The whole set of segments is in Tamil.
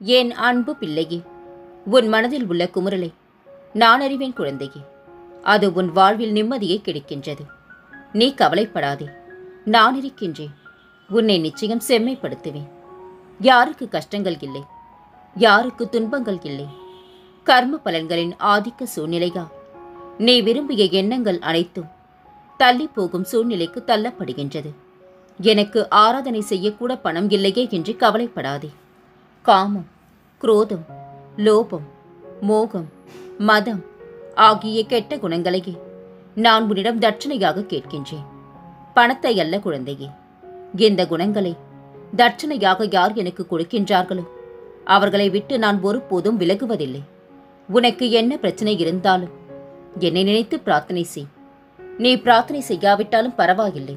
என் அன்பு பிள்ளையே, உன் மனதில் உள்ள குமுறலை நான் அறிவேன் குழந்தையே. அது உன் வாழ்வில் நிம்மதியை கிடைக்கின்றது. நீ கவலைப்படாதே, நான் இருக்கின்றேன். உன்னை நிச்சயம் செம்மைப்படுத்துவேன். யாருக்கு கஷ்டங்கள் இல்லை, யாருக்கு துன்பங்கள் இல்லை. கர்ம பலன்களின் ஆதிக்க சூழ்நிலையா நீ விரும்பிய எண்ணங்கள் அனைத்தும் தள்ளி போகும் சூழ்நிலைக்கு தள்ளப்படுகின்றது. எனக்கு ஆராதனை செய்யக்கூட பணம் இல்லையே என்று கவலைப்படாதே. காமம், குரோதம், லோபம், மோகம், மதம் ஆகிய கெட்ட குணங்களையே நான் உன்னிடம் தட்சணையாக கேட்கின்றேன். பணத்தை அல்ல குழந்தையே. இந்த குணங்களை தட்சணையாக யார் எனக்கு கொடுக்கின்றார்களோ அவர்களை விட்டு நான் ஒருபோதும் விலகுவதில்லை. உனக்கு என்ன பிரச்சனை இருந்தாலும் என்னை நினைத்து பிரார்த்தனை செய். நீ பிரார்த்தனை செய்யாவிட்டாலும் பரவாயில்லை.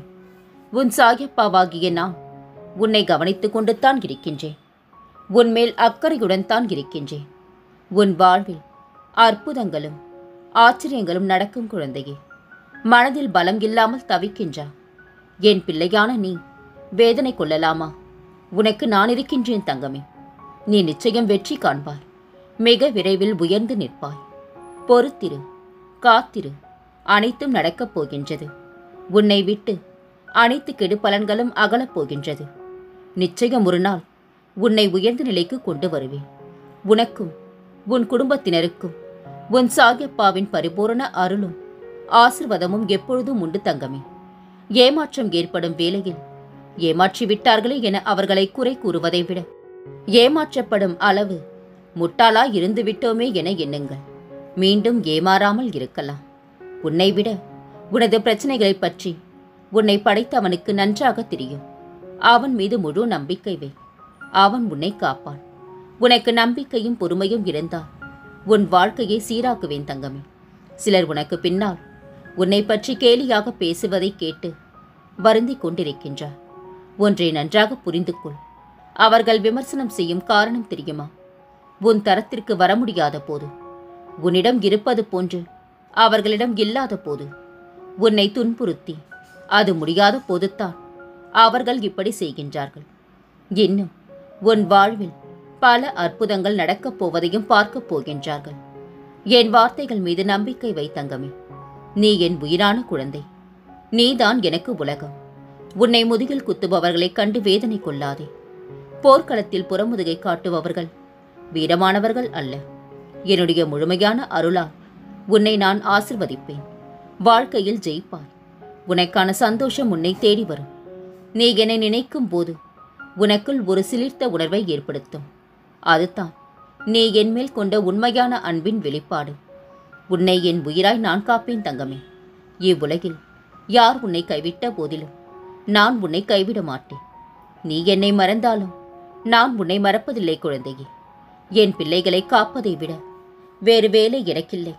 உன் சாயப்பாவாகிய நான் உன்னை கவனித்துக் கொண்டு தான் இருக்கின்றேன். உன்மேல் அக்கறையுடன் தான் இருக்கின்றேன். உன் வாழ்வில் அற்புதங்களும் ஆச்சரியங்களும் நடக்கும் குழந்தையே. மனதில் பலம் இல்லாமல் தவிக்கின்றா. என் பிள்ளையான நீ வேதனை கொள்ளலாமா? உனக்கு நான் இருக்கின்றேன் தங்கமே. நீ நிச்சயம் வெற்றி காண்பாய். மிக விரைவில் உயர்ந்து நிற்பாய். பொறுத்திரு, காத்திரு. அனைத்தும் நடக்கப் போகின்றது. உன்னை விட்டு அனைத்து கெடுபலன்களும் அகலப் போகின்றது. நிச்சயம் ஒரு நாள் உன்னை உயர்ந்த நிலைக்கு கொண்டு வருவேன். உனக்கும் உன் குடும்பத்தினருக்கும் உன் சாயப்பாவின் பரிபூரண அருளும் ஆசிர்வாதமும் எப்பொழுதும் உண்டு தங்கமே. ஏமாற்றம் ஏற்படும் வேளையில் ஏமாற்றி விட்டார்களே என அவர்களை குறை கூறுவதை விட ஏமாற்றப்படும் அளவு முட்டாளாய் இருந்து விட்டோமே என எண்ணுங்கள். மீண்டும் ஏமாறாமல் இருக்கலாம். உன்னை விட உனது பிரச்சனைகளை பற்றி உன்னை படைத்தவனுக்கு நன்றாக தெரியும். அவன் மீது முழு நம்பிக்கை வை. அவன் உன்னை காப்பான். உனக்கு நம்பிக்கையும் பொறுமையும் இருந்தால் உன் வாழ்க்கையை சீராக்குவேன் தங்கமே. சிலர் உனக்கு பின்னால் உன்னை பற்றி கேலியாக பேசுவதை கேட்டு வருந்திக் கொண்டிருக்கின்றார். ஒன்றை நன்றாக புரிந்து கொள். அவர்கள் விமர்சனம் செய்யும் காரணம் தெரியுமா? உன் தரத்திற்கு வர முடியாத போது, உன்னிடம் இருப்பது போன்று அவர்களிடம் இல்லாத போது, உன்னை துன்புறுத்தி அது முடியாத போதுத்தான் அவர்கள் இப்படி செய்கின்றார்கள். இன்னும் உன் வாழ்வில் பல அற்புதங்கள் நடக்கப் போவதையும் பார்க்கப் போகின்றார்கள். என் வார்த்தைகள் மீது நம்பிக்கை வை தங்கமே. நீ என் உயிரான குழந்தை. நீதான் எனக்கு உலகம். உன்னை முதுகில் குத்துபவர்களைக் கண்டு வேதனை கொள்ளாதே. போர்க்களத்தில் புறமுதுகை காட்டுபவர்கள் வீரமானவர்கள் அல்ல. என்னுடைய முழுமையான அருளால் உன்னை நான் ஆசிர்வதிப்பேன். வாழ்க்கையில் ஜெயிப்பாய். உனக்கான சந்தோஷம் உன்னை தேடி வரும். நீ என்னை நினைக்கும் போது உனக்குள் ஒரு சிலிர்த்த உணர்வை ஏற்படுத்தும். அதுதான் நீ என்மேல் கொண்ட உண்மையான அன்பின் வெளிப்பாடு. உன்னை என் உயிராய் நான் காப்பேன் தங்கமே. இவ்வுலகில் யார் உன்னை கைவிட்ட போதிலும் நான் உன்னை கைவிட மாட்டேன். நீ என்னை மறந்தாலும் நான் உன்னை மறப்பதில்லை குழந்தையே. என் பிள்ளைகளை காப்பதை விட வேறு வேலை எனக்கில்லை.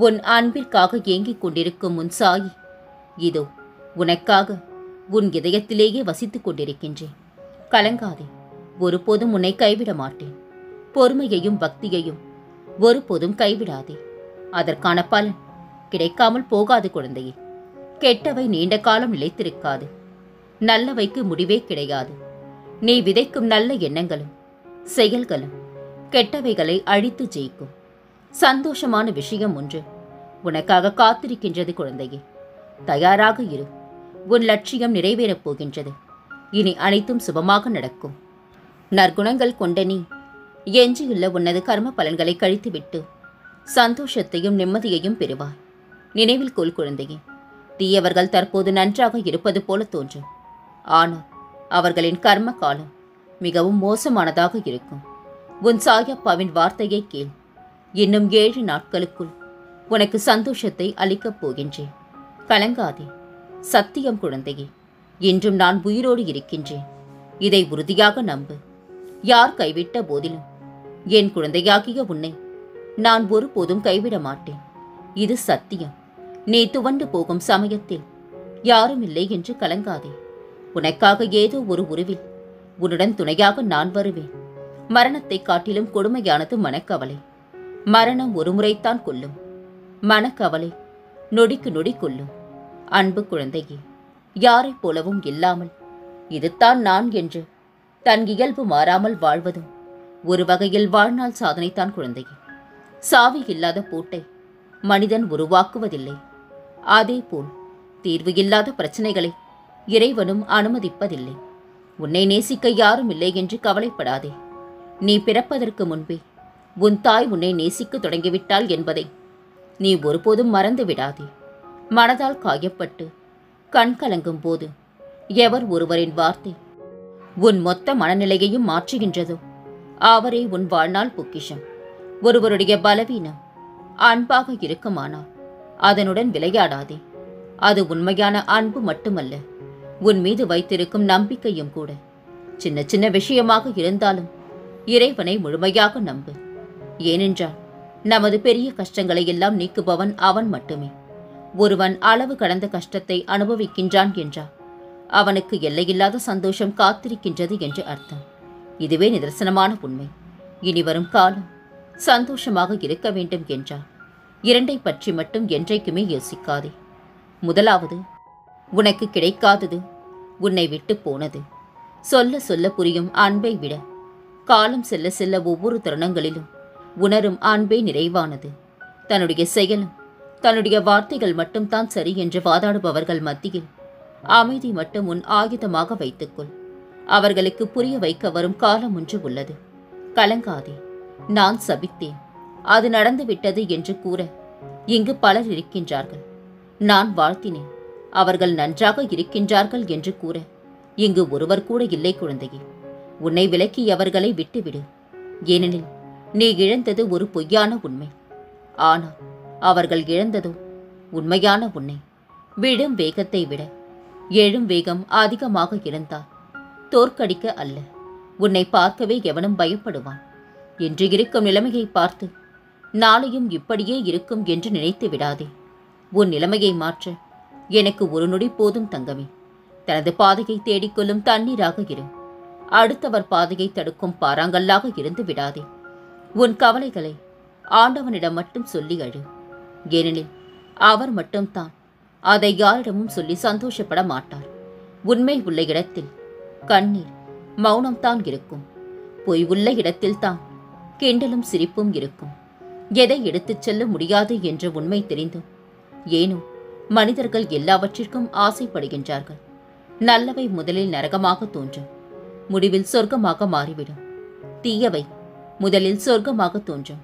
உன் அன்பிற்காக ஏங்கிக் கொண்டிருக்கும் உன் சாயி இதோ உனக்காக உன் இதயத்திலேயே வசித்துக் கொண்டிருக்கின்றேன். கலங்காதே. ஒருபோதும் உன்னை கைவிட மாட்டேன். பொறுமையையும் பக்தியையும் ஒருபோதும் கைவிடாதே. அதற்கான பலன் கிடைக்காமல் போகாது குழந்தையே. கெட்டவை நீண்ட காலம் நிலைத்திருக்காது. நல்லவைக்கு முடிவே கிடையாது. நீ விதைக்கும் நல்ல எண்ணங்களும் செயல்களும் கெட்டவைகளை அழித்து ஜெயிக்கும். சந்தோஷமான விஷயம் ஒன்று உனக்காக காத்திருக்கின்றது குழந்தையே. தயாராக இரு. உன் லட்சியம் நிறைவேறப் போகின்றது. இனி அனைத்தும் சுபமாக நடக்கும். நற்குணங்கள் கொண்ட நீ எஞ்சியுள்ள உனது கர்ம பலன்களை கழித்துவிட்டு சந்தோஷத்தையும் நிம்மதியையும் பெறுவாய். நினைவில் கொள் குழந்தையே. தீயவர்கள் தற்போது நன்றாக இருப்பது போல தோன்றும். ஆனால் அவர்களின் கர்ம காலம் மிகவும் மோசமானதாக இருக்கும். உன் சாயப்பாவின் வார்த்தையை கேள். இன்னும் 7 நாட்களுக்குள் உனக்கு சந்தோஷத்தை அளிக்கப் போகின்றேன். கலங்காதே. சத்தியம் குழந்தையே. இன்றும் நான் உயிரோடு இருக்கின்றேன். இதை உறுதியாக நம்பு. யார் கைவிட்ட போதிலும் என் குழந்தையாகிய உன்னை நான் ஒருபோதும் கைவிட மாட்டேன். இது சத்தியம். நீ துவண்டு போகும் சமயத்தில் யாரும் இல்லை என்று கலங்காதே. உனக்காக ஏதோ ஒரு உருவில் உன்னுடன் துணையாக நான் வருவேன். மரணத்தை காட்டிலும் கொடுமையானது மனக்கவலை. மரணம் ஒரு முறைத்தான் கொல்லும். மனக்கவலை நொடிக்கு நொடி கொல்லும். அன்பு குழந்தையே, யாரைப் போலவும் இல்லாமல் இதுதான் நான் என்று தன் இயல்பு மாறாமல் வாழ்வதும் ஒரு வகையில் வாழ்நாள் சாதனைத்தான் குழந்தையே. சாவி இல்லாத பூட்டை மனிதன் உருவாக்குவதில்லை. அதேபோல் தீர்வு இல்லாத பிரச்சனைகளை இறைவனும் அனுமதிப்பதில்லை. உன்னை நேசிக்க யாரும் இல்லை என்று கவலைப்படாதே. நீ பிறப்பதற்கு முன்பே உன் தாய் உன்னை நேசிக்க தொடங்கிவிட்டாள் என்பதை நீ ஒருபோதும் மறந்து விடாதே. மனதால் காயப்பட்டு கண் கலங்கும் போது எவர் ஒருவரின் வார்த்தை உன் மொத்த மனநிலையையும் மாற்றுகின்றதோ அவரே உன் வாழ்நாள் பொக்கிஷம். ஒருவருடைய பலவீனம் அன்பாக இருக்குமானால் அதனுடன் விளையாடாதே. அது உண்மையான அன்பு மட்டுமல்ல, உன் மீது வைத்திருக்கும் நம்பிக்கையும் கூட. சின்ன சின்ன விஷயமாக இருந்தாலும் இறைவனை முழுமையாக நம்பு. ஏனென்றால் நமது பெரிய கஷ்டங்களை எல்லாம் நீக்குபவன் அவன் மட்டுமே. ஒருவன் அளவு கடந்த கஷ்டத்தை அனுபவிக்கின்றான் என்றால் அவனுக்கு எல்லையில்லாத சந்தோஷம் காத்திருக்கின்றது என்று அர்த்தம். இதுவே நிதர்சனமான உண்மை. இனி வரும் காலம் சந்தோஷமாக இருக்க வேண்டும் என்றால் இரண்டை பற்றி மட்டும் என்றைக்குமே யோசிக்காதே. முதலாவது, உனக்கு கிடைக்காதது, உன்னை விட்டு போனது. சொல்ல சொல்ல புரியும் அன்பை விட காலம் செல்ல செல்ல ஒவ்வொரு தருணங்களிலும் உணரும் அன்பே நிறைவானது. தன்னுடைய செயலும் தன்னுடைய வார்த்தைகள் மட்டும்தான் சரி என்று வாதாடுபவர்கள் மத்தியில் அமைதி மட்டும் உன் ஆயுதமாக வைத்துக்கொள். அவர்களுக்கு புரிய வைக்க வரும் காலம் ஒன்று உள்ளது. கலங்காதே. நான் சபித்தேன், அது நடந்துவிட்டது என்று கூற இங்கு பலர் இருக்கின்றார்கள். நான் வாழ்த்தினேன், அவர்கள் நன்றாக இருக்கின்றார்கள் என்று கூற இங்கு ஒருவர் கூட இல்லை குழந்தையே. உன்னை விலக்கியவர்களை விட்டுவிடு. ஏனெனில் நீ இழந்தது ஒரு பொய்யான உண்மை. ஆனால் அவர்கள் இழந்ததோ உண்மையான உன்னை. விடும் வேகத்தை விட எழும் வேகம் அதிகமாக இருந்தால் தோற்கடிக்க அல்ல, உன்னை பார்க்கவே எவனும் பயப்படுவான். இன்று இருக்கும் நிலைமையை பார்த்து நாளையும் இப்படியே இருக்கும் என்று நினைத்து விடாதே. உன் நிலைமையை மாற்ற எனக்கு ஒரு நொடி போதும் தங்கமே. தனது பாதையை தேடிக்கொள்ளும் தண்ணீராக இரு. அடுத்தவர் பாதையை தடுக்கும் பாறாங்கல்லாக இருந்து விடாதே. உன் கவலைகளை ஆண்டவனிடம் மட்டும் சொல்லி அழு. ஏனெனில் அவர் மட்டும்தான் அதை யாரிடமும் சொல்லி சந்தோஷப்பட மாட்டார். உண்மை உள்ள இடத்தில் கண்ணீர் மௌனம்தான் இருக்கும். பொய் உள்ள இடத்தில்தான் கிண்டலும் சிரிப்பும் இருக்கும். எதை எடுத்துச் செல்ல முடியாது என்ற உண்மை தெரிந்தும் ஏனோ மனிதர்கள் எல்லாவற்றிற்கும் ஆசைப்படுகின்றார்கள். நல்லவை முதலில் நரகமாக தோன்றும், முடிவில் சொர்க்கமாக மாறிவிடும். தீயவை முதலில் சொர்க்கமாக தோன்றும்,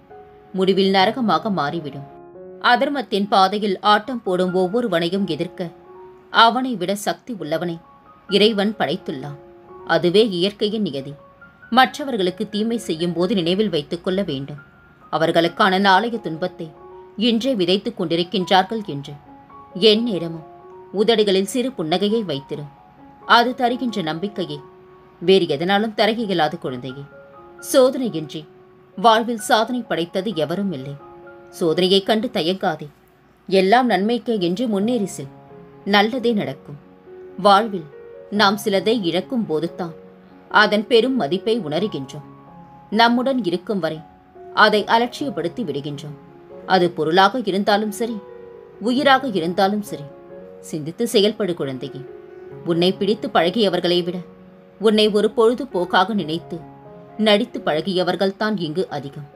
முடிவில் நரகமாக மாறிவிடும். அதர்மத்தின் பாதையில் ஆட்டம் போடும் ஒவ்வொருவனையும் எதிர்க்க அவனை விட சக்தி உள்ளவனை இறைவன் படைத்துள்ளான். அதுவே இயற்கையின் நியதி. மற்றவர்களுக்கு தீமை செய்யும் போது நினைவில் வைத்துக் கொள்ள வேண்டும், அவர்களுக்கான நாளைய துன்பத்தை இன்றே விதைத்துக் கொண்டிருக்கின்றார்கள் என்று. என் நேரமும் உதடுகளில் சிறு புன்னகையை வைத்திரு. அது தருகின்ற நம்பிக்கையை வேறு எதனாலும் தர இயலாத குழந்தையே. சோதனையின்றி வாழ்வில் சாதனை படைத்தது எவரும் இல்லை. சோதனையை கண்டு தயங்காதே. எல்லாம் நன்மைக்கே என்று முன்னேறி செல். நல்லதே நடக்கும். வாழ்வில் நாம் சிலதை இழக்கும் போதுதான் அதன் பெரும் மதிப்பை உணர்கின்றோம். நம்முடன் இருக்கும் வரை அதை அலட்சியப்படுத்தி விடுகின்றோம். அது பொருளாக இருந்தாலும் சரி, உயிராக இருந்தாலும் சரி. சிந்தித்து செயல்படு குழந்தையே. உன்னை பிடித்து பழகியவர்களை விட உன்னை ஒரு பொழுதுபோக்காக நினைத்து நடித்து பழகியவர்கள்தான் இங்கு அதிகம்.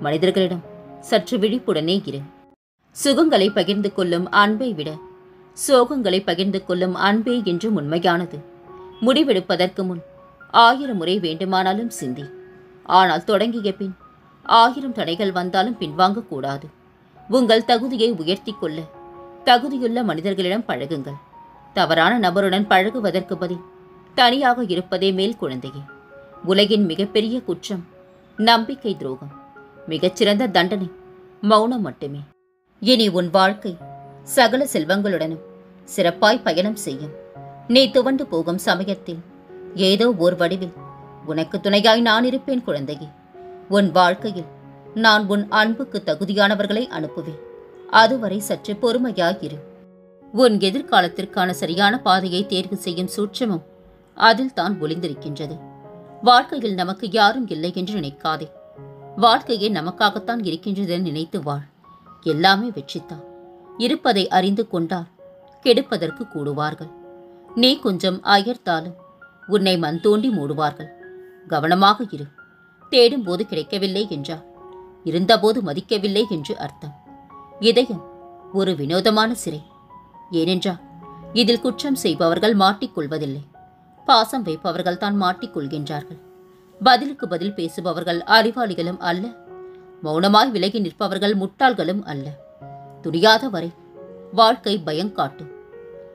மனிதர்களிடம் சற்று விழிப்புடனே இரு. சுகங்களை பகிர்ந்து கொள்ளும் அன்பை விட சோகங்களை பகிர்ந்து கொள்ளும் அன்பே என்றும் உண்மையானது. முடிவெடுப்பதற்கு முன் 1000 முறை வேண்டுமானாலும் சிந்தி. ஆனால் தொடங்கிய பின் 1000 தடைகள் வந்தாலும் பின்வாங்கக்கூடாது. உங்கள் தகுதியை உயர்த்தி கொள்ள தகுதியுள்ள மனிதர்களிடம் பழகுங்கள். தவறான நபருடன் பழகுவதற்கு பதில் தனியாக இருப்பதே மேல் குழந்தையே. உலகின் மிகப்பெரிய குற்றம் நம்பிக்கை துரோகம். மிகச்சிறந்த தண்டனை மௌனம் மட்டுமே. இனி உன் வாழ்க்கை சகல செல்வங்களுடனும் சிறப்பாய் பயணம் செய்யும். நீ துவண்டு போகும் சமயத்தில் ஏதோ ஓர் வடிவில் உனக்கு துணையாய் நான் இருப்பேன் குழந்தையே. உன் வாழ்க்கையில் நான் உன் அன்புக்கு தகுதியானவர்களை அனுப்புவேன். அதுவரை சற்று பொறுமையாயிரு. உன் எதிர்காலத்திற்கான சரியான பாதையை தேர்வு செய்யும் சூட்சமும் அதில் தான் ஒளிந்திருக்கின்றது. வாழ்க்கையில் நமக்கு யாரும் இல்லை என்று நினைக்காதே. வாழ்க்கையே நமக்காகத்தான் இருக்கின்றது நினைத்து வாழ். எல்லாமே வெற்றித்தான். இருப்பதை அறிந்து கொண்டால் கெடுப்பதற்கு கூடுவார்கள். நீ கொஞ்சம் அயர்த்தாலும் உன்னை மண் தோண்டி மூடுவார்கள். கவனமாக இரு. தேடும்போது கிடைக்கவில்லை என்றால் இருந்தபோது மதிக்கவில்லை என்று அர்த்தம். இதயம் ஒரு வினோதமான சிறை. ஏனென்றால் இதில் குற்றம் செய்பவர்கள் மாட்டிக்கொள்வதில்லை, பாசம் வைப்பவர்கள் தான் மாட்டிக்கொள்கின்றார்கள். பதிலுக்கு பதில் பேசுபவர்கள் அறிவாளிகளும் அல்ல, மௌனமாய் விலகி நிற்பவர்கள் முட்டாள்களும் அல்ல. துணியாத வரை வாழ்க்கை பயங்காட்டும்,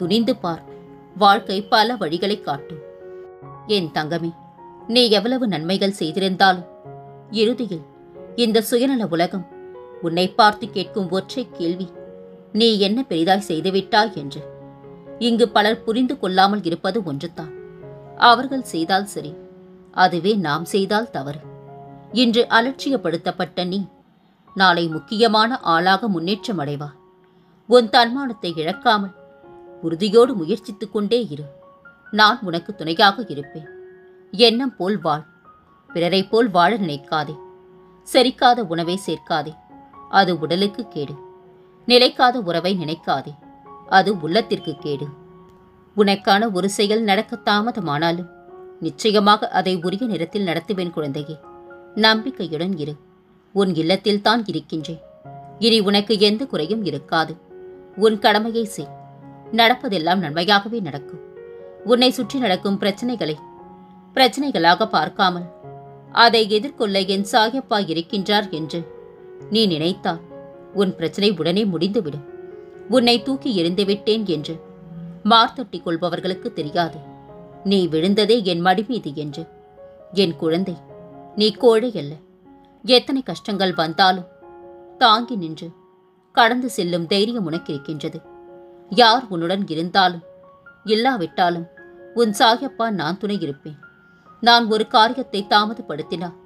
துணிந்து பார், வாழ்க்கை பல வழிகளை காட்டும். என் தங்கமே, நீ எவ்வளவு நன்மைகள் செய்திருந்தாலும் இறுதியில் இந்த சுயநல உலகம் உன்னை பார்த்து கேட்கும் ஒற்றை கேள்வி, நீ என்ன பெரிதாய் செய்துவிட்டாய் என்று. இங்கு பலர் புரிந்து கொள்ளாமல் இருப்பது ஒன்றுதான். அவர்கள் செய்தால் சரி, அதுவே நாம் செய்தால் தவறு. இன்று அலட்சியப்படுத்தப்பட்ட நீ நாளை முக்கியமான ஆளாக முன்னேற்றம் அடைவாய். உன் தன்மானத்தை இழக்காமல் உறுதியோடு முயற்சித்துக் கொண்டே இரு. நான் உனக்கு துணையாக இருப்பேன். எண்ணம் போல் வாழ், பிறரை போல் வாழ நினைக்காதே. செரிக்காத உணவை சேர்க்காதே, அது உடலுக்கு கேடு. நிலைக்காத உறவை நினைக்காதே, அது உள்ளத்திற்கு கேடு. உனக்கான ஒரு செயல் நடக்க தாமதமானாலும் நிச்சயமாக அதை உரிய நேரத்தில் நடத்துவேன் குழந்தையே. நம்பிக்கையுடன் இரு. உன் இல்லத்தில் தான் இருக்கின்றேன். இனி உனக்கு எந்த குறையும் இருக்காது. உன் கடமையை செய். நடப்பதெல்லாம் நன்மையாகவே நடக்கும். உன்னை சுற்றி நடக்கும் பிரச்சனைகளாக பார்க்காமல் அதை எதிர்கொள்ள என் சாயப்பா இருக்கின்றார் என்று நீ நினைத்தால் உன் பிரச்சனை உடனே முடிந்துவிடும். உன்னை தூக்கி எறிந்துவிட்டேன் என்று மார்த்தட்டிக் கொள்பவர்களுக்கு தெரியாது நீ விழுந்ததே என் மடி மீது என்று. என் குழந்தை, நீ கோழை அல்ல. எத்தனை கஷ்டங்கள் வந்தாலும் தாங்கி நின்று கடந்து செல்லும் தைரியம் உனக்கு இருக்கின்றது. யார் உன்னுடன் இருந்தாலும் இல்லாவிட்டாலும் உன் சாயப்பா நான் துணை இருப்பேன். நான் ஒரு காரியத்தை தாமதப்படுத்தினால்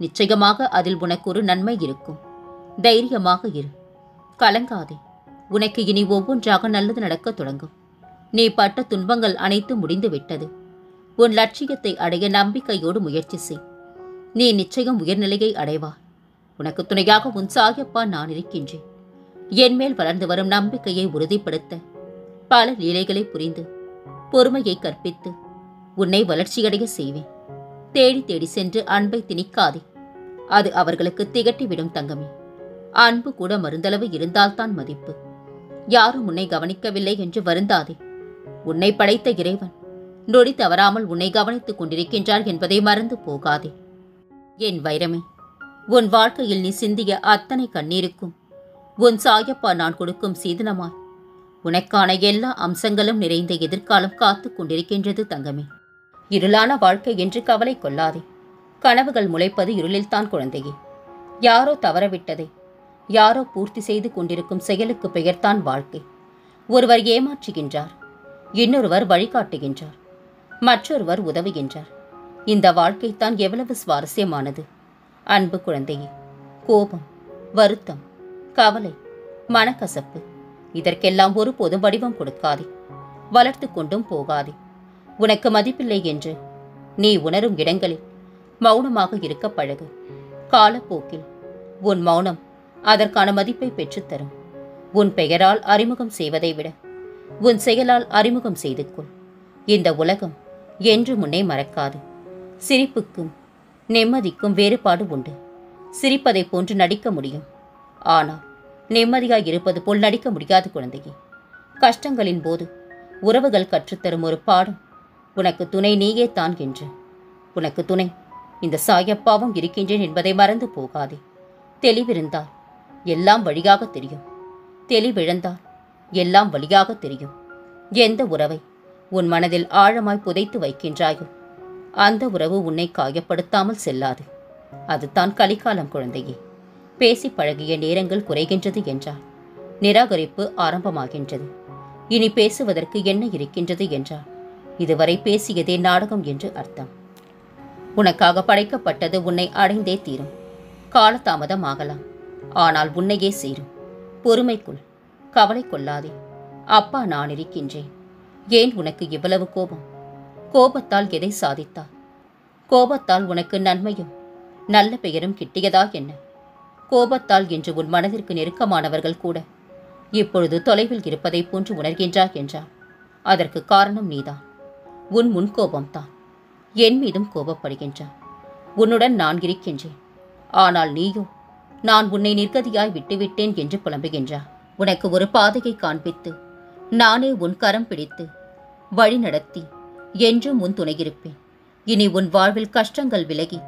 நிச்சயமாக அதில் உனக்கு ஒரு நன்மை இருக்கும். தைரியமாக இரு, கலங்காதே. உனக்கு இனி ஒவ்வொன்றாக நல்லது நடக்கத் தொடங்கும். நீ பட்ட துன்பங்கள் அனைத்தும் முடிந்து விட்டது. உன் லட்சியத்தை அடைய நம்பிக்கையோடு முயற்சி செய். நீ நிச்சயம் உயர்நிலையை அடைவா. உனக்கு துணையாக உன் சாயப்பா நான் இருக்கின்றேன். என்மேல் வளர்ந்து வரும் நம்பிக்கையை உறுதிப்படுத்த பல லீலைகளை புரிந்து பொறுமையை கற்பித்து உன்னை வளர்ச்சியடைய செய்வேன். தேடி தேடி சென்று அன்பை திணிக்காதே, அது அவர்களுக்கு திகட்டிவிடும் தங்கமே. அன்பு கூட மருந்தளவு இருந்தால்தான் மதிப்பு. யாரும் உன்னை கவனிக்கவில்லை என்று வருந்தாதே. உன்னை படைத்த இறைவன் நொடி தவறாமல் உன்னை கவனித்துக் கொண்டிருக்கின்றார் என்பதை மறந்து போகாதே. என் வைரமே, உன் வாழ்க்கையில் நீ சிந்திய அத்தனை கண்ணீருக்கும் உன் சாயப்பா நான் கொடுக்கும் சீதனமாய் உனக்கான எல்லா அம்சங்களும் நிறைந்த எதிர்காலம் காத்து கொண்டிருக்கின்றது தங்கமே. இருளான வாழ்க்கை என்று கவலை கொள்ளாதே. கனவுகள் முளைப்பது இருளில்தான் குழந்தையே. யாரோ தவறவிட்டதை யாரோ பூர்த்தி செய்து கொண்டிருக்கும் செயலுக்கு பெயர்தான் வாழ்க்கை. ஒருவர் ஏமாற்றுகின்றார், இன்னொருவர் வழிகாட்டுகின்றார், மற்றொருவர் உதவுகின்றார். இந்த வாழ்க்கைத்தான் எவ்வளவு சுவாரஸ்யமானது. அன்பு குழந்தையே, கோபம், வருத்தம், கவலை, மனக்கசப்பு இதற்கெல்லாம் ஒருபோதும் வடிவம் கொடுக்காதே. வளர்த்து கொண்டும் போகாதே. உனக்கு மதிப்பில்லை என்று நீ உணரும் இடங்களில் மௌனமாக இருக்க பழகு. காலப்போக்கில் உன் மௌனம் அதற்கான மதிப்பை பெற்றுத்தரும். உன் பெயரால் அறிமுகம் செய்வதை விட உன் செயலால் அறிமுகம் செய்து கொள். இந்த உலகம் என்று முன்னே மறக்காது. சிரிப்புக்கும் நிம்மதிக்கும் வேறுபாடு உண்டு. சிரிப்பதை போன்று நடிக்க முடியும், ஆனால் நிம்மதியாய் இருப்பது போல் நடிக்க முடியாது குழந்தையே. கஷ்டங்களின் போது உறவுகள் கற்றுத்தரும் ஒரு பாடம், உனக்கு துணை நீயே தான் என்று. உனக்கு துணை இந்த சாயப்பாவும் இருக்கின்றேன் என்பதை மறந்து போகாதே. தெளிவிருந்தால் எல்லாம் வழியாக தெரியும், தெளிவிழந்தால் எல்லாம் வழியாக தெரியும். எந்த உறவை உன் மனதில் ஆழமாய் புதைத்து வைக்கின்றாயோ அந்த உறவு உன்னை காயப்படுத்தாமல் செல்லாது. அதுதான் கலிகாலம் குழந்தையே. பேசி பழகிய நேரங்கள் குறைகின்றது என்றால் நிராகரிப்பு ஆரம்பமாகின்றது. இனி பேசுவதற்கு என்ன இருக்கின்றது என்றால் இதுவரை பேசியதே நாடகம் என்று அர்த்தம். உனக்காக படைக்கப்பட்டது உன்னை அடைந்தே தீரும். காலதாமதம் ஆகலாம், ஆனால் உன்னையே சேரும். பொறுமைக்குள், கவலை கொள்ளாதே. அப்பா நான் இருக்கின்றேன். ஏன் உனக்கு இவ்வளவு கோபம்? கோபத்தால் எதை சாதித்தாய்? கோபத்தால் உனக்கு நன்மையும் நல்ல பெயரும் கிட்டியதா என்ன? கோபத்தால் என்று உன் மனதிற்கு நெருக்கமானவர்கள் கூட இப்பொழுது தொலைவில் இருப்பதை போன்று உணர்கின்றார் என்றால் அதற்கு காரணம் நீதான். உன் முன்கோபம்தான். என் மீதும் கோபப்படுகின்றார். உன்னுடன் நான் இருக்கின்றேன். ஆனால் நீயோ நான் உன்னை நிர்கதியாய் விட்டுவிட்டேன் என்று புலம்புகின்றாய். உனக்கு ஒரு பாதையை காண்பித்து நானே உன் கரம் பிடித்து வழி நடத்தி என்றும் உன் துணையிருப்பேன். இனி உன் வாழ்வில் கஷ்டங்கள் விலகி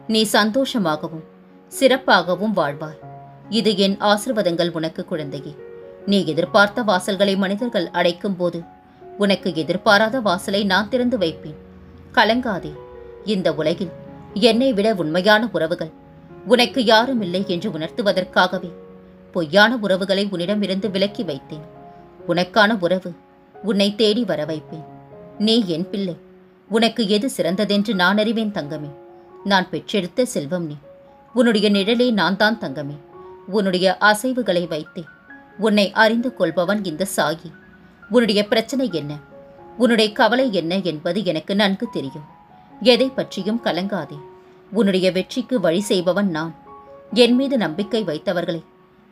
நீ சந்தோஷமாகவும் சிறப்பாகவும் வாழ்வாய். இது என் ஆசீர்வாதங்கள் உனக்கு குழந்தையே. நீ எதிர்பார்த்த வாசல்களை மனிதர்கள் அடைக்கும் போது உனக்கு எதிர்பாராத வாசலை நான் திறந்து வைப்பேன். கலங்காதே. இந்த உலகில் என்னை விட உண்மையான உறவுகள் உனக்கு யாரும் இல்லை என்று உணர்த்துவதற்காகவே பொய்யான உறவுகளை உன்னிடமிருந்து விலக்கி வைத்தேன். உனக்கான உறவு உன்னை தேடி வர வைப்பேன். நீ என் பிள்ளை. உனக்கு எது சிறந்ததென்று நான் அறிவேன் தங்கமே. நான் பெற்றெடுத்த செல்வம் நீ. உன்னுடைய நிழலே நான் தான் தங்கமே. உன்னுடைய அசைவுகளை வைத்தே உன்னை அறிந்து கொள்பவன் இந்த சாயி. உன்னுடைய பிரச்சனை என்ன, உன்னுடைய கவலை என்ன என்பது எனக்கு நன்கு தெரியும். எதை பற்றியும் கலங்காதே. உன்னுடைய வெற்றிக்கு வழி செய்பவன் நான். என் மீது நம்பிக்கை வைத்தவர்களை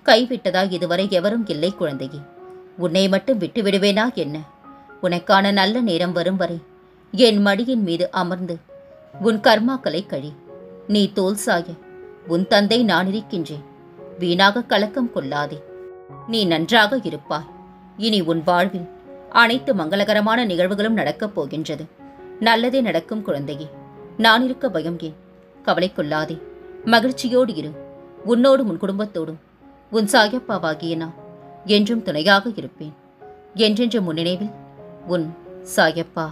கைவிட்டதா இதுவரை எவரும் இல்லை குழந்தையே. உன்னை மட்டும் விட்டு விடுவேனா என்ன? உனக்கான நல்ல நேரம் வரும் வரை என் மடியின் மீது அமர்ந்து உன் கர்மாக்களை கழி. நீ தோல் சாய உன் தந்தை நான் இருக்கின்றேன். வீணாக கலக்கம் கொள்ளாதே. நீ நன்றாக இருப்பாய். இனி உன் வாழ்வில் அனைத்து மங்களகரமான நிகழ்வுகளும் நடக்கப் போகின்றது. நல்லதே நடக்கும் குழந்தையே. நான் இருக்க பயம் ஏன்? கவலை கொள்ளாதே. மகிழ்ச்சியோடு இரு. உன்னோடும் உன் குடும்பத்தோடும் உன் சாயப்பாவாகிய நான் என்றும் துணையாக இருப்பேன். என்றென்று முன்னினைவில் உன் சாயப்பா.